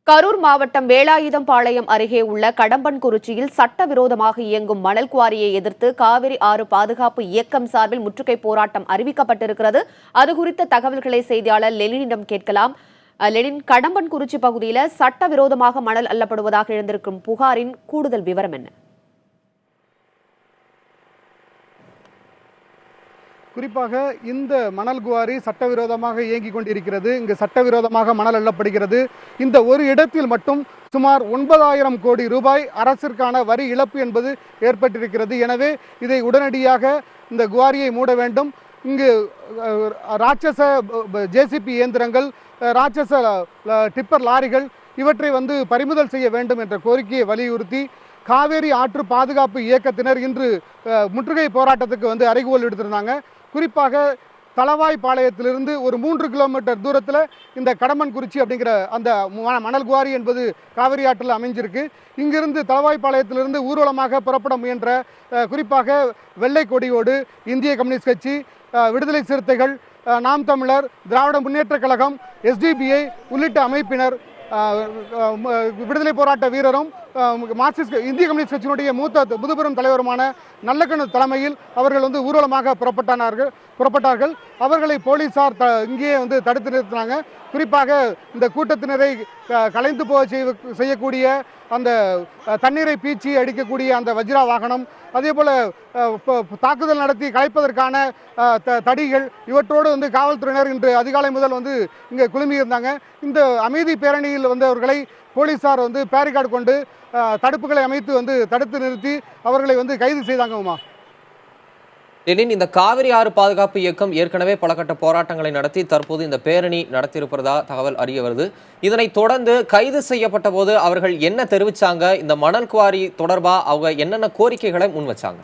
கரூர் மாவட்டம் வேலாயுதம்பாளையம் அருகே உள்ள கடம்பன்குறிச்சியில் சட்டவிரோதமாக இயங்கும் மணல் குவாரியை எதிர்த்து காவிரி ஆறு பாதுகாப்பு இயக்கம் சார்பில் முற்றுகை போராட்டம் அறிவிக்கப்பட்டிருக்கிறது. அது குறித்த தகவல்களை செய்தியாளர் லெனினிடம் கேட்கலாம். லெனின், கடம்பன்குறிச்சி பகுதியில் சட்டவிரோதமாக மணல் அள்ளப்படுவதாக எழுந்திருக்கும் புகாரின் கூடுதல் விவரம் என்ன? குறிப்பாக இந்த மணல் குவாரி சட்டவிரோதமாக இயங்கிக் கொண்டிருக்கிறது. இங்கு சட்டவிரோதமாக மணல் அள்ளப்படுகிறது. இந்த ஒரு இடத்தில் மட்டும் சுமார் 9,000 கோடி ரூபாய் அரசிற்கான வரி இழப்பு என்பது ஏற்பட்டிருக்கிறது. எனவே இதை உடனடியாக இந்த குவாரியை மூட வேண்டும். இங்கு ராட்சச ஜேசிபி இயந்திரங்கள், ராட்சச டிப்பர் லாரிகள் இவற்றை பறிமுதல் செய்ய வேண்டும் என்ற கோரிக்கையை வலியுறுத்தி காவேரி ஆற்று பாதுகாப்பு இயக்கத்தினர் இன்று முற்றுகை போராட்டத்துக்கு அறைகோல் எடுத்திருந்தாங்க. குறிப்பாக தளவாய்பாளையத்திலிருந்து ஒரு 3 கிலோமீட்டர் தூரத்தில் இந்த கடம்பன்குறிச்சி அப்படிங்கிற அந்த மணல் குவாரி என்பது காவிரி ஆற்றில் அமைஞ்சிருக்கு. இங்கிருந்து தளவாய்பாளையத்திலிருந்து ஊர்வலமாக புறப்பட முயன்ற குறிப்பாக வெள்ளை கொடியோடு இந்திய கம்யூனிஸ்ட் கட்சி, விடுதலை சிறுத்தைகள், நாம் தமிழர், திராவிட முன்னேற்ற கழகம், SDPI உள்ளிட்ட அமைப்பினர், விடுதலை போராட்ட வீரரும் மார்க்சிஸ்ட் இந்திய கம்யூனிஸ்ட் கட்சியினுடைய மூத்த முதுபெரும் தலைவருமான நல்லக்கண்ணு தலைமையில் அவர்கள் ஊர்வலமாக புறப்பட்டார்கள். அவர்களை போலீசார் இங்கேயே தடுத்து நிறுத்தினாங்க. குறிப்பாக இந்த கூட்டத்தினரை கலைந்து போக செய்யக்கூடிய அந்த தண்ணீரை பீச்சி அடிக்கக்கூடிய அந்த வஜ்ரா வாகனம், அதே போல தாக்குதல் நடத்தி கலைப்பதற்கான தடிகள் இவற்றோடு காவல்துறையினர் இன்று அதிகாலை முதல் இங்கே குழுமியிருந்தாங்க. இந்த அமைதி பேரணியில் அவர்களை போலீசார் பேரிகார்டு கொண்டு தடுப்புகளை அமைத்து தடுத்து நிறுத்தி அவர்களை கைது செய்தாங்கம்மா. லெனின், இந்த காவிரி ஆறு பாதுகாப்பு இயக்கம் ஏற்கனவே பல கட்ட போராட்டங்களை நடத்தி தற்போது இந்த பேரணி நடத்தியிருப்பதா தகவல் அறிய வருது. இதனைத் தொடர்ந்து கைது செய்யப்பட்ட போது அவர்கள் என்ன தெரிவிச்சாங்க? இந்த மணல் குவாரி தொடர்பா அவங்க என்னென்ன கோரிக்கைகளை முன் வச்சாங்க?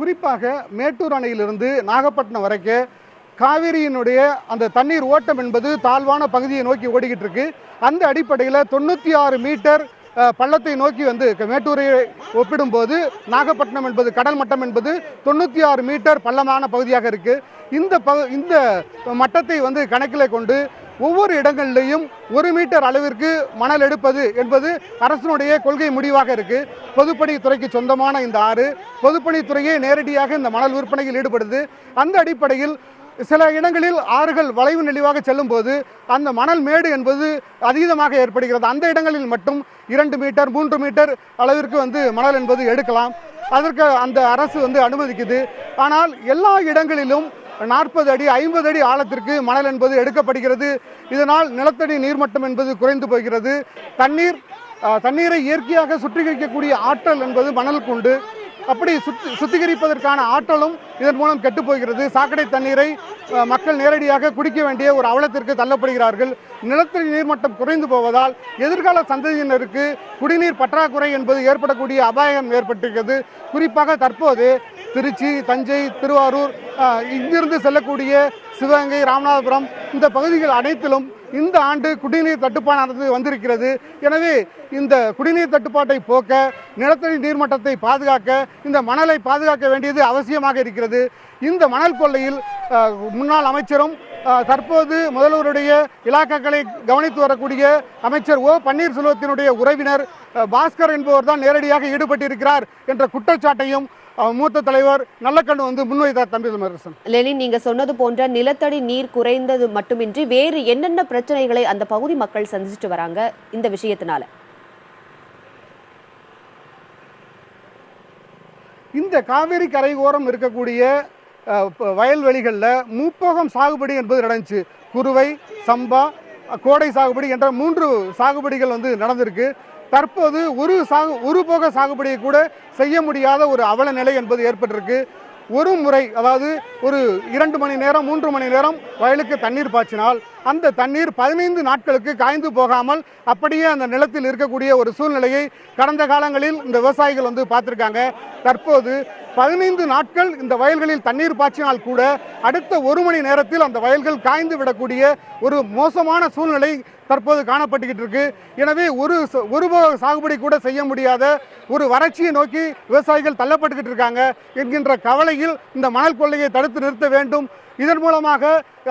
குறிப்பாக மேட்டூர் அணையிலிருந்து நாகப்பட்டினம் வரைக்கும் காவிரியினுடைய அந்த தண்ணீர் ஓட்டம் என்பது தாழ்வான பகுதியை நோக்கி ஓடிக்கிட்டு இருக்கு. அந்த அடிப்படையில் 96 மீட்டர் பள்ளத்தை நோக்கி மேட்டூரை ஒப்பிடும்போது நாகப்பட்டினம் என்பது கடல் மட்டம் என்பது 96 மீட்டர் பள்ளமான பகுதியாக இருக்கு. இந்த மட்டத்தை கணக்கில் கொண்டு ஒவ்வொரு இடங்களிலேயும் 1 மீட்டர் அளவிற்கு மணல் எடுப்பது என்பது அரசினுடைய கொள்கை முடிவாக இருக்கு. பொதுப்பணித்துறைக்கு சொந்தமான இந்த ஆறு பொதுப்பணித்துறையே நேரடியாக இந்த மணல் விற்பனையில் ஈடுபடுது. அந்த அடிப்படையில் சில இடங்களில் ஆறுகள் வளைவு நெளிவாக செல்லும் போது அந்த மணல் மேடு என்பது அதீதமாக ஏற்படுகிறது. அந்த இடங்களில் மட்டும் 2 மீட்டர் 3 மீட்டர் அளவிற்கு மணல் என்பது எடுக்கலாம். அதற்கு அந்த அரசு அனுமதிக்குது. ஆனால் எல்லா இடங்களிலும் 40 அடி 50 அடி ஆழத்திற்கு மணல் என்பது எடுக்கப்படுகிறது. இதனால் நிலத்தடி நீர்மட்டம் என்பது குறைந்து போகிறது. தண்ணீரை இயற்கையாக சுத்திகரிக்கக்கூடிய ஆற்றல் என்பது மணலுக்கு உண்டு. அப்படி சுத்திகரிப்பதற்கான ஆற்றலும் இதன் மூலம் கெட்டு போகிறது. சாக்கடை தண்ணீரை மக்கள் நேரடியாக குடிக்க வேண்டிய ஒரு அவலத்திற்கு தள்ளப்படுகிறார்கள். நிலத்தடி நீர்மட்டம் குறைந்து போவதால் எதிர்கால சந்ததியினருக்கு குடிநீர் பற்றாக்குறை என்பது ஏற்படக்கூடிய அபாயம் ஏற்பட்டிருக்கிறது. குறிப்பாக தற்போது திருச்சி, தஞ்சை, திருவாரூர், இங்கிருந்து செல்லக்கூடிய சிவகங்கை, ராமநாதபுரம் இந்த பகுதிகள் அனைத்திலும் இந்த ஆண்டு குடிநீர் தட்டுப்பாடானது வந்திருக்கிறது. எனவே இந்த குடிநீர் தட்டுப்பாட்டை போக்க, நிலத்தடி நீர்மட்டத்தை பாதுகாக்க, இந்த மணலை பாதுகாக்க வேண்டியது அவசியமாக இருக்கிறது. இந்த மணல் கொள்ளையில் முன்னாள் அமைச்சரும் தற்போது முதல்வருடைய இலாக்காக்களை கவனித்து வரக்கூடிய அமைச்சர் ஓ பன்னீர்செல்வத்தினுடைய உறவினர் பாஸ்கர் என்பவர் தான் நேரடியாக ஈடுபட்டிருக்கிறார் என்ற குற்றச்சாட்டையும் மூத்த தலைவர் நல்லக்கண்ணு முன்வைத்தார். தமிழரசன், லெனின், நீங்க சொன்னது போன்ற நிலத்தடி நீர் குறைந்தது மட்டுமின்றி வேறு என்னென்ன பிரச்சனைகளை அந்த பகுதி மக்கள் சந்திச்சுட்டு வராங்க இந்த விஷயத்தினால? இந்த காவிரி கரை ஓரம் இருக்கக்கூடிய வயல்வெளிகளில் முப்போகம் சாகுபடி என்பது நடந்துச்சு. குறுவை, சம்பா, கோடை சாகுபடி என்ற 3 சாகுபடிகள் நடந்திருக்கு. தற்போது ஒரு போக சாகுபடியை கூட செய்ய முடியாத ஒரு அவல நிலை என்பது ஏற்பட்டிருக்கு. ஒரு முறை, அதாவது ஒரு 2 மணி நேரம் 3 மணி நேரம் வயலுக்கு தண்ணீர் பாய்ச்சினால் அந்த தண்ணீர் 15 நாட்களுக்கு காய்ந்து போகாமல் அப்படியே அந்த நிலத்தில் இருக்கக்கூடிய ஒரு சூழ்நிலையை கடந்த காலங்களில் இந்த விவசாயிகள் பார்த்திருக்காங்க. தற்போது 15 நாட்கள் இந்த வயல்களில் தண்ணீர் பாய்ச்சினால் கூட அடுத்த 1 மணி நேரத்தில் அந்த வயல்கள் காய்ந்து விடக்கூடிய ஒரு மோசமான சூழ்நிலை தற்போது காணப்பட்டுக்கிட்டு இருக்கு. எனவே ஒரு சாகுபடி கூட செய்ய முடியாத ஒரு வறட்சியை நோக்கி விவசாயிகள் தள்ளப்பட்டுக்கிட்டு இருக்காங்க என்கின்ற கவலையில் இந்த மணல் கொள்ளையை தடுத்து நிறுத்த வேண்டும். இதன் மூலமாக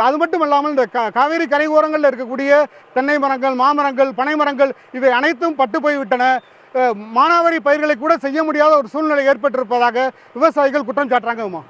அது மட்டும் இல்லாமல் இந்த காவேரி கரையோரங்களில் இருக்கக்கூடிய தென்னை மரங்கள், மாமரங்கள், பனை மரங்கள் இவை அனைத்தும் பட்டு போய்விட்டன. மானாவாரி பயிர்களை கூட செய்ய முடியாத ஒரு சூழ்நிலை ஏற்பட்டிருப்பதாக விவசாயிகள் குற்றம் சாட்டுறாங்க.